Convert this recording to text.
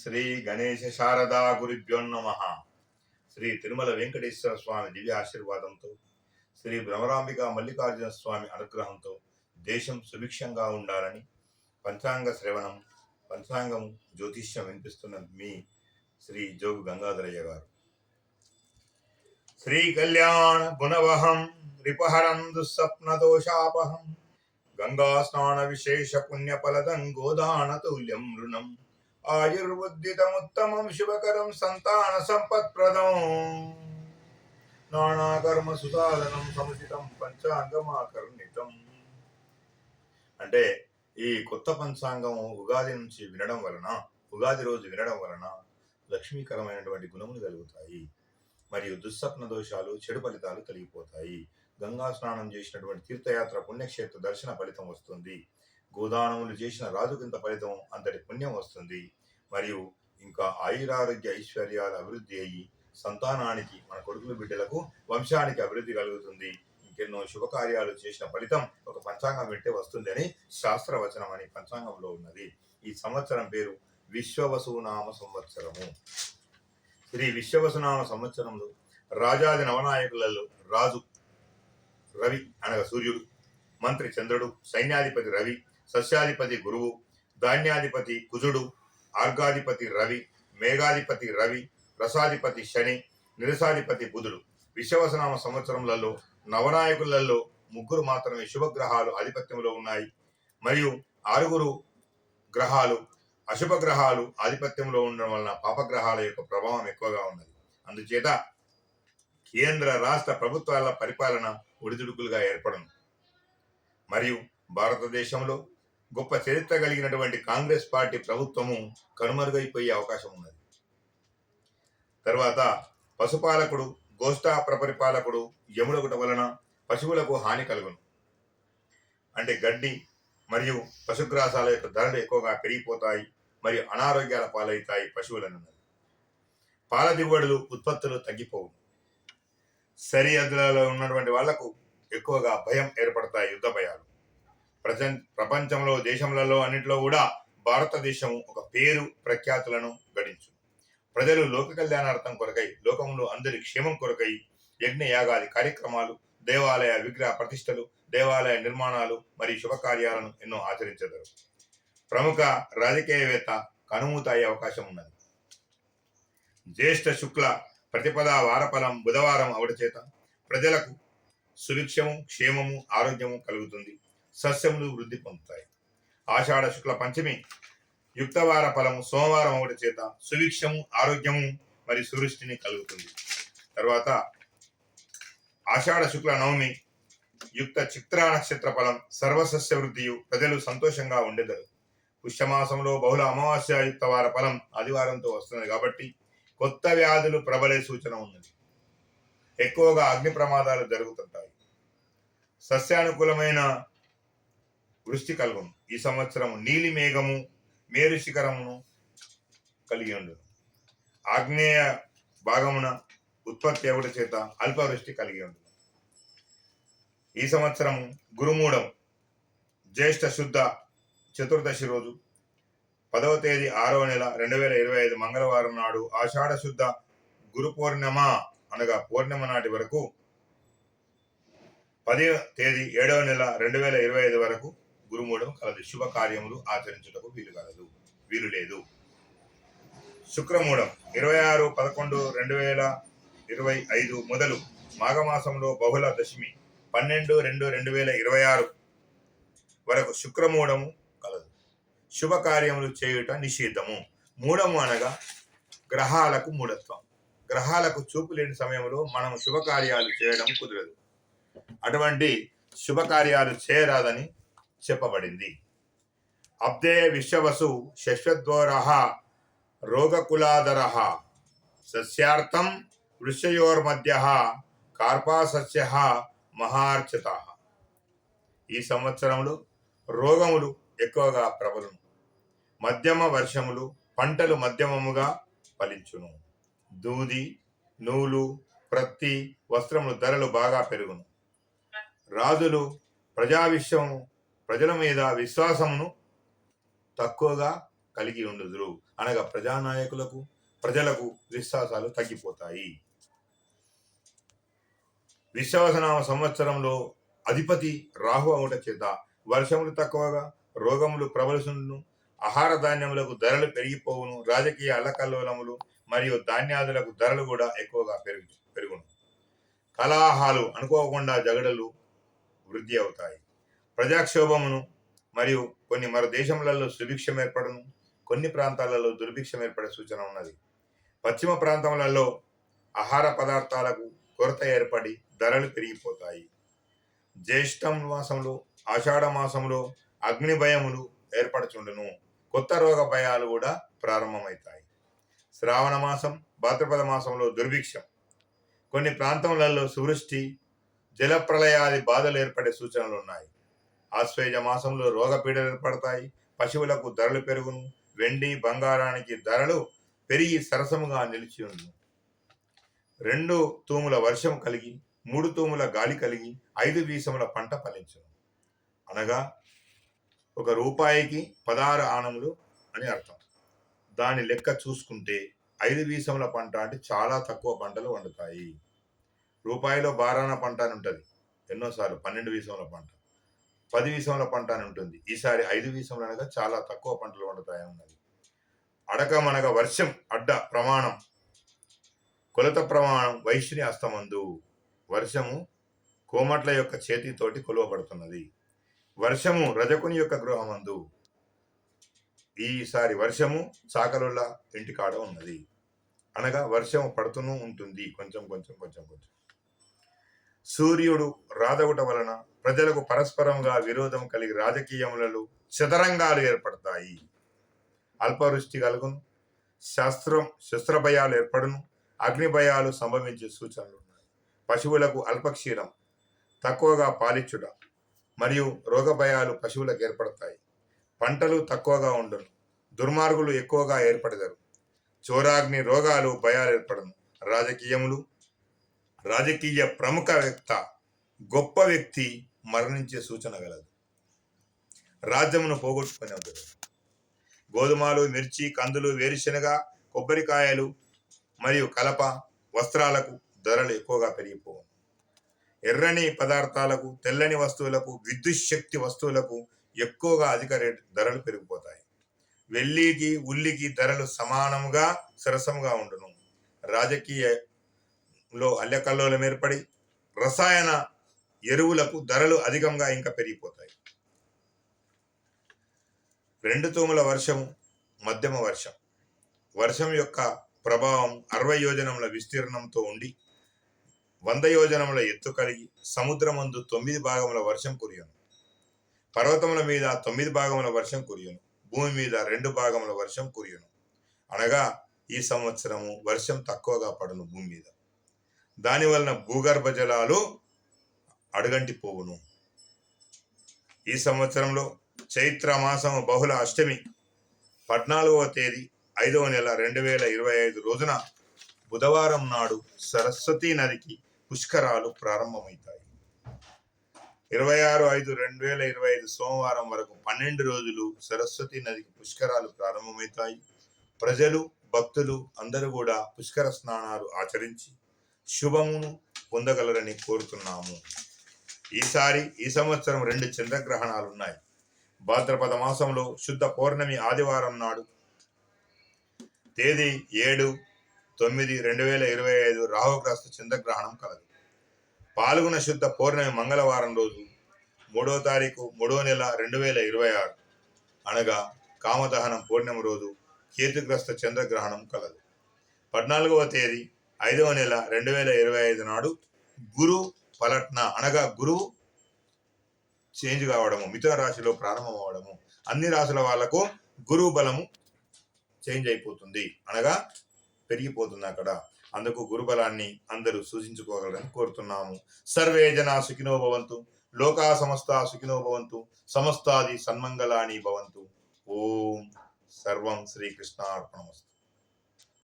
శ్రీ గణేశ శారదా గురుభ్యో నమః. శ్రీ తిరుమల వెంకటేశ్వర స్వామి దివ్య ఆశీర్వాదంతో, శ్రీ భ్రమరాంబిక మల్లికార్జున స్వామి అనుగ్రహంతో దేశం సుభిక్షంగా ఉండాలని పంచాంగ శ్రవణం, పంచాంగం, జ్యోతిష్యం వినిపిస్తున్న మీ శ్రీ జోగు గంగాధరయ్య గారు. శ్రీ కళ్యాణ గుణవహం రిపహరం దుస్సప్న దోషాపహం గంగా స్నాన విశేష పుణ్యఫలదం గోదాన తుల్యం రుణం ఆయుర్బుద్ధితముత్తమం శుభకరం సంతాన సంపత్ప్రదం నానాకర్మ సుధారణం సముచితం పంచాంగమాకర్ణితం. అంటే ఈ కొత్త పంచాంగం ఉగాది నుంచి వినడం వలన, ఉగాది రోజు వినడం వలన లక్ష్మీకరమైనటువంటి గుణములు కలుగుతాయి, మరియు దుస్సప్న దోషాలు, చెడు ఫలితాలు తొలగిపోతాయి. గంగా స్నానం చేసినటువంటి తీర్థయాత్ర పుణ్యక్షేత్ర దర్శన ఫలితం వస్తుంది. గోదానములు చేసిన రాజుకింత ఫలితం అంతటి పుణ్యం వస్తుంది. మరియు ఇంకా ఆయురారోగ్య ఐశ్వర్యాలు అభివృద్ధి అయ్యి సంతానానికి, మన కొడుకులు బిడ్డలకు, వంశానికి అభివృద్ధి కలుగుతుంది. ఇంకెన్నో శుభకార్యాలు చేసిన ఫలితం ఒక పంచాంగం పెట్టే వస్తుంది అని శాస్త్రవచనం అని పంచాంగంలో ఉన్నది. ఈ సంవత్సరం పేరు విశ్వవసునామ సంవత్సరము. శ్రీ విశ్వవసునామ సంవత్సరంలో రాజాది నవనాయకులలో రాజు రవి అనగా సూర్యుడు, మంత్రి చంద్రుడు, సైన్యాధిపతి రవి, సస్యాధిపతి గురువు, ధాన్యాధిపతి కుజుడు, ఆర్గాధిపతి రవి, మేఘాధిపతి రవి, రసాధిపతి శని, నిరసాధిపతి బుధుడు. విశ్వవసనామ సంవత్సరములలో నవనాయకులలో ముగ్గురు మాత్రమే శుభగ్రహాలు ఆధిపత్యంలో ఉన్నాయి. మరియు 6 గ్రహాలు అశుభ గ్రహాలు ఆధిపత్యంలో ఉండడం వలన పాపగ్రహాల యొక్క ప్రభావం ఎక్కువగా ఉన్నది. అందుచేత కేంద్ర రాష్ట్ర ప్రభుత్వాల పరిపాలన ఒడిదుడుకులుగా ఏర్పడను. మరియు భారతదేశంలో గొప్ప చరిత్ర కలిగినటువంటి కాంగ్రెస్ పార్టీ ప్రభుత్వము కనుమరుగైపోయే అవకాశం ఉన్నది. తర్వాత పశుపాలకుడు, గోష్ఠా ప్రపరిపాలకుడు యముడొకటి వలన పశువులకు హాని కలుగును. అంటే గడ్డి మరియు పశుగ్రాసాల యొక్క ధరలు ఎక్కువగా పెరిగిపోతాయి, మరియు అనారోగ్యాల పాలవుతాయి పశువులన్నది. పాల దిగుబడులు, ఉత్పత్తులు తగ్గిపోవు. సరిహద్దులలో ఉన్నటువంటి వాళ్లకు ఎక్కువగా భయం ఏర్పడతాయి, యుద్ధ భయాలు. ప్రపంచంలో, దేశంలో అన్నింటిలో కూడా భారతదేశం ఒక పేరు ప్రఖ్యాతులను గడించు. ప్రజలు లోక కళ్యాణార్థం కొరకై, లోకంలో అందరి క్షేమం కొరకై యజ్ఞ యాగాది కార్యక్రమాలు, దేవాలయ విగ్రహ ప్రతిష్టలు, దేవాలయ నిర్మాణాలు మరియు శుభకార్యాలను ఎన్నో ఆచరించెదరు. ప్రముఖ రాజకీయవేత్త కనుమూత అయ్యే అవకాశం ఉన్నది. జ్యేష్ఠ శుక్ల ప్రతిపద వారఫలం బుధవారం అవడ చేత ప్రజలకు సుభిక్షము, క్షేమము, ఆరోగ్యము కలుగుతుంది. సస్యములు వృద్ధి పొందుతాయి. ఆషాఢ శుక్ల పంచమి యుక్తవార ఫలము సోమవారం అవడ చేత సుభిక్షము, ఆరోగ్యము మరియు సువృష్టిని కలుగుతుంది. తర్వాత ఆషాఢ శుక్ల నవమి యుక్త చిత్రా నక్షత్ర ఫలం సర్వసస్య వృద్ధియు, ప్రజలు సంతోషంగా ఉండేదరు. పుష్యమాసంలో బహుళ అమావాస్య యుక్తవార ఫలం ఆదివారంతో వస్తున్నది కాబట్టి కొత్త వ్యాధులు ప్రబలే సూచన ఉన్నది. ఎక్కువగా అగ్ని ప్రమాదాలు జరుగుతుంటాయి. సస్యానుకూలమైన వృష్టి కలుగును. ఈ సంవత్సరం నీలి మేఘము, మేరు శిఖరమును కలిగి ఉండు. ఆగ్నేయ భాగమున ఉత్పత్తి ఒకటి చేత అల్పవృష్టి కలిగి ఉండు. ఈ సంవత్సరం గురుమూఢం జ్యేష్ఠ శుద్ధ చతుర్దశి రోజు 10వ తేదీ 6వ నెల 2025 మంగళవారం నాడు ఆషాఢ శుద్ధ గురు పౌర్ణిమ అనగా పౌర్ణిమ నాటి వరకు 10వ తేదీ 7వ నెల 2025 వరకు గురుమూఢం కలదు. శుభ కార్యములు ఆచరించుటకు వీలు లేదు. శుక్రమూఢం 26/11/2025 మొదలు మాఘమాసంలో బహుళ దశమి 12/2/2026 వరకు శుక్రమూఢము కలదు. శుభకార్యములు చేయుట నిషిద్ధము. మూఢము అనగా గ్రహాలకు మూఢత్వం. గ్రహాలకు చూపు లేని సమయంలో మనం శుభకార్యాలు చేయడం కుదరదు. అటువంటి శుభకార్యాలు చేయరాదని చెప్పబడింది. అబ్దే విశ్వవసు శశ్వద్వరః రోగకులాదరః సస్యార్థం వృషయోర్మధ్యః కార్పాసస్యః మహార్చితః. ఈ సంవత్సరంలో రోగములు ఎక్కువగా ప్రబలును. మధ్యమ వర్షములు, పంటలు మధ్యమముగా ఫలించును. దూది, నూలు, ప్రత్తి, వస్త్రములు ధరలు బాగా పెరుగును. రాజులు ప్రజల మీద విశ్వాసమును తక్కువగా కలిగి ఉండుదురు. అనగా ప్రజానాయకులకు ప్రజలకు విశ్వాసాలు తగ్గిపోతాయి. విశ్వాసనామ సంవత్సరంలో అధిపతి రాహు అవుట చేత వర్షములు తక్కువగా, రోగములు ప్రబలుసును, ఆహార ధాన్యములకు ధరలు పెరిగిపోవును, రాజకీయ అల్లకల్లోలములు మరియు ధాన్యాదులకు ధరలు కూడా ఎక్కువగా పెరుగును. కలహాలు, అనుకోకుండా జగడలు వృద్ధి అవుతాయి. ప్రజాక్షోభమును మరియు కొన్ని మరో దేశములలో సుభిక్షం ఏర్పడను, కొన్ని ప్రాంతాలలో దుర్భిక్షం ఏర్పడే సూచన ఉన్నది. పశ్చిమ ప్రాంతములలో ఆహార పదార్థాలకు కొరత ఏర్పడి ధరలు పెరిగిపోతాయి. జ్యేష్ఠం మాసంలో, ఆషాఢ మాసంలో అగ్ని భయములు ఏర్పడుచుండును. కొత్త రోగ భయాలు కూడా ప్రారంభమవుతాయి. శ్రావణ మాసం, భాద్రపద మాసంలో దుర్భిక్షం, కొన్ని ప్రాంతములలో సువృష్టి, జలప్రలయాది బాధలు ఏర్పడే సూచనలు ఉన్నాయి. ఆశ్వేజ మాసంలో రోగపీడలు ఏర్పడతాయి. పశువులకు ధరలు పెరుగును. వెండి బంగారానికి ధరలు పెరిగి సరసముగా నిలిచి ఉండును. 2 తూముల వర్షం కలిగి 3 తూముల గాలి కలిగి 5 వీసముల పంట ఫలించును. అనగా 1 రూపాయికి 16 ఆనములు అని అర్థం. దాని లెక్క చూసుకుంటే 5 వీసముల పంట అంటే చాలా తక్కువ పంటలు వండుతాయి. రూపాయిలో బారాన పంట అని ఉంటుంది, ఎన్నోసార్లు 12 వీసముల పంట, 10 వీసముల పంట అని ఉంటుంది. ఈసారి 5 వీసములు అనగా చాలా తక్కువ పంటలు వండుతాయని ఉన్నది. అడకమనగా వర్షం అడ్డ ప్రమాణం, కొలత ప్రమాణం వైశ్యుని హస్తమందు. వర్షము కోమట్ల యొక్క చేతితోటి కొలువబడుతున్నది. వర్షము రజకుని యొక్క గృహమందు. ఈసారి వర్షము చాకలుల ఇంటికాడ ఉన్నది. అనగా వర్షము పడుతూనే ఉంటుంది, కొంచెం కొంచెం కొంచెం కొంచెం. సూర్యుడు రాదగుట వలన ప్రజలకు పరస్పరంగా విరోధం కలిగి రాజకీయములలో చదరంగాలు ఏర్పడతాయి. అల్పవృష్టి కలుగును, శస్త్రభయాలు ఏర్పడును, అగ్ని భయాలు సంభవించే సూచనలు ఉన్నాయి. పశువులకు అల్పక్షీరం, తక్కువగా పాలిచ్చుట మరియు రోగ భయాలు పశువులకు ఏర్పడతాయి. పంటలు తక్కువగా ఉండును, దుర్మార్గులు ఎక్కువగా ఏర్పడతారు. చోరాగ్ని రోగాలు భయాలు ఏర్పడను. రాజకీయ ప్రముఖ గొప్ప వ్యక్తి మరణించే సూచన గలదు. రాజ్యమును పోగొట్టుకునే వద్దు. గోధుమలు, మిర్చి, కందులు, వేరుశెనగ, కొబ్బరికాయలు మరియు కలప వస్త్రాలకు ధరలు ఎక్కువగా పెరిగిపోవు. ఎర్రని పదార్థాలకు, తెల్లని వస్తువులకు, విద్యుత్ శక్తి వస్తువులకు ఎక్కువగా అధిక ధరలు పెరిగిపోతాయి. వెల్లికి, ఉల్లికి ధరలు సమానంగా సరసముగా ఉండును. రాజకీయంలో అల్లకల్లోలం ఏర్పడి రసాయన ఎరువులకు ధరలు అధికంగా ఇంకా పెరిగిపోతాయి. 2 తూముల వర్షము, మధ్యమ వర్షం. వర్షం యొక్క ప్రభావం 60 యోజనముల విస్తీర్ణంతో ఉండి 100 యోజనముల ఎత్తు కలిగి సముద్రమందు 9 భాగముల వర్షం కురియును. పర్వతముల మీద 9 భాగముల వర్షం కురియును. భూమి మీద 2 భాగముల వర్షం కురియును. అనగా ఈ సంవత్సరము వర్షం తక్కువగా పడును భూమి మీద. దాని వలన భూగర్భ జలాలు అడుగంటిపోవును. ఈ సంవత్సరంలో చైత్ర మాసము బహుళ అష్టమి 14వ తేదీ 5వ నెల 2025 రోజున బుధవారం నాడు సరస్వతీ నదికి పుష్కరాలు ప్రారంభమవుతాయి. 26/5/2025 సోమవారం వరకు 12 రోజులు సరస్వతీ నదికి పుష్కరాలు ప్రారంభమవుతాయి. ప్రజలు, భక్తులు అందరూ కూడా పుష్కర స్నానాలు ఆచరించి శుభమును పొందగలరని కోరుతున్నాము. ఈ సంవత్సరం 2 చంద్రగ్రహణాలు ఉన్నాయి. భాద్రపద మాసంలో శుద్ధ పౌర్ణమి ఆదివారం నాడు తేదీ 7/9/2025 రాహుగ్రస్త చంద్రగ్రహణం కలదు. పాల్గొన శుద్ధ పౌర్ణమి మంగళవారం రోజు 3వ తారీఖు 3వ నెల 2026 అనగా కామదహనం పౌర్ణమి రోజు కేతుగ్రస్త చంద్రగ్రహణం కలదు. 14వ తేదీ 5వ నెల 2025 నాడు గురు పలట్న అనగా గురువు చేంజ్ కావడము, మిథున రాశిలో ప్రారంభం అవడము, అన్ని రాశుల వాళ్లకు గురువు బలము చేంజ్ అయిపోతుంది, అనగా పెరిగిపోతుంది అక్కడ. అందుకు గురుబలాన్ని అందరూ సూచించుకోగలరని కోరుతున్నాము. సర్వే జనా సుఖినో భవంతు, లోకా సమస్తా సుఖినో భవంతు, సమస్తాది సన్మంగళాని భవంతు. ఓం సర్వం శ్రీకృష్ణార్పణమస్తు.